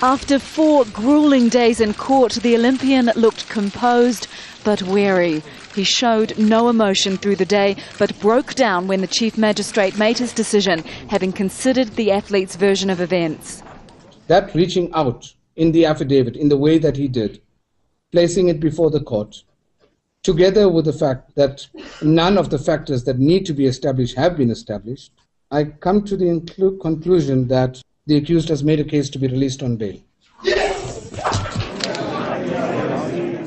After 4 grueling days in court, the Olympian looked composed but wary. He showed no emotion through the day, but broke down when the Chief Magistrate made his decision, having considered the athlete's version of events. That reaching out in the affidavit in the way that he did, placing it before the court, together with the fact that none of the factors that need to be established have been established, I come to the conclusion that the accused has made a case to be released on bail.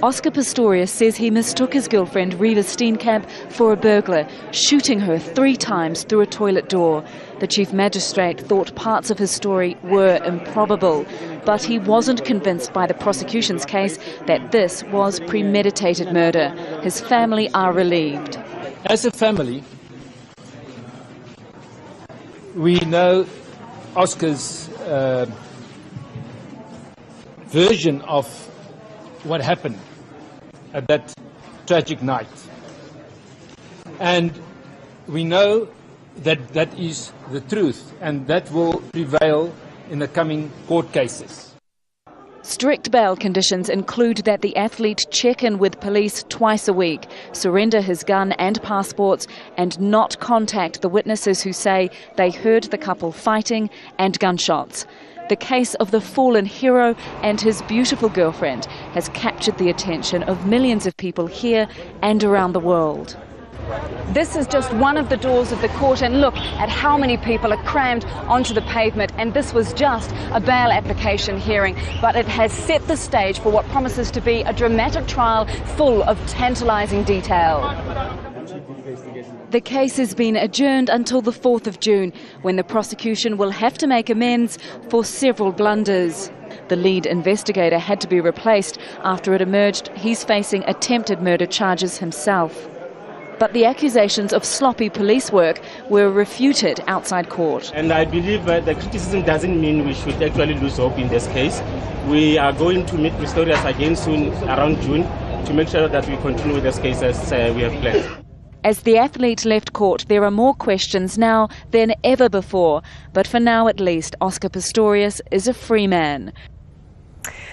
Oscar Pistorius says he mistook his girlfriend Reva Steenkamp for a burglar, shooting her 3 times through a toilet door. The Chief Magistrate thought parts of his story were improbable, but he wasn't convinced by the prosecution's case that this was premeditated murder. His family are relieved. As a family, we know Oscar's version of what happened at that tragic night. And we know that that is the truth, and that will prevail in the coming court cases. Strict bail conditions include that the athlete check in with police twice a week, surrender his gun and passports, and not contact the witnesses who say they heard the couple fighting and gunshots. The case of the fallen hero and his beautiful girlfriend has captured the attention of millions of people here and around the world. This is just one of the doors of the court, and look at how many people are crammed onto the pavement. And this was just a bail application hearing, but it has set the stage for what promises to be a dramatic trial full of tantalising detail. The case has been adjourned until the 4th of June, when the prosecution will have to make amends for several blunders. The lead investigator had to be replaced after it emerged he's facing attempted murder charges himself. But the accusations of sloppy police work were refuted outside court. And I believe the criticism doesn't mean we should actually lose hope in this case. We are going to meet Pistorius again soon, around June, to make sure that we continue with this case as we have planned. As the athlete left court, there are more questions now than ever before. But for now at least, Oscar Pistorius is a free man.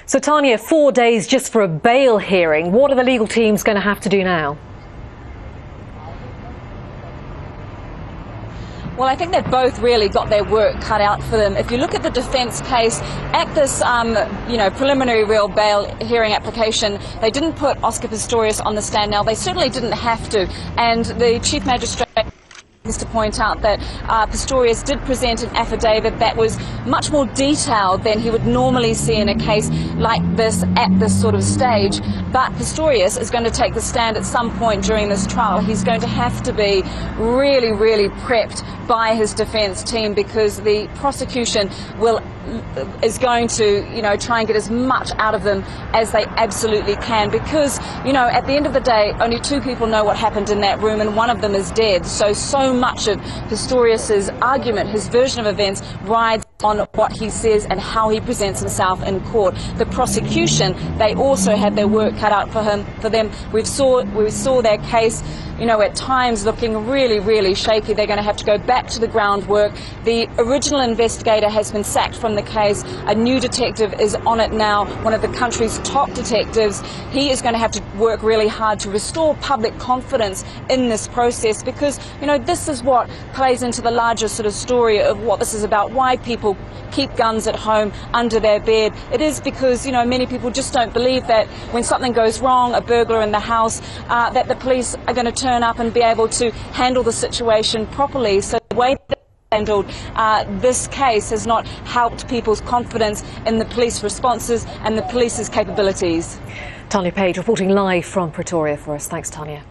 So Tanya, 4 days just for a bail hearing. What are the legal teams going to have to do now? Well, I think they've both really got their work cut out for them. If you look at the defence case, at this preliminary real bail hearing application, they didn't put Oscar Pistorius on the stand. Now, they certainly didn't have to, and the Chief Magistrate to point out that Pistorius did present an affidavit that was much more detailed than he would normally see in a case like this at this sort of stage. But Pistorius is going to take the stand at some point during this trial. He's going to have to be really, really prepped by his defence team, because the prosecution is going to, try and get as much out of them as they absolutely can, because, at the end of the day, only 2 people know what happened in that room, and one of them is dead. So much of Pistorius's argument, his version of events, rides on what he says and how he presents himself in court. The prosecution, they also had their work cut out for them. We saw their case, at times looking really, really shaky. They're going to have to go back to the groundwork. The original investigator has been sacked from the case. A new detective is on it now, one of the country's top detectives. He is going to have to work really hard to restore public confidence in this process, because, this is what plays into the larger sort of story of what this is about, why people keep guns at home under their bed. It is because, many people just don't believe that when something goes wrong, a burglar in the house, that the police are going to turn up and be able to handle the situation properly. So the way that handled this case has not helped people's confidence in the police responses and the police's capabilities. Tanya Page reporting live from Pretoria for us. Thanks, Tanya.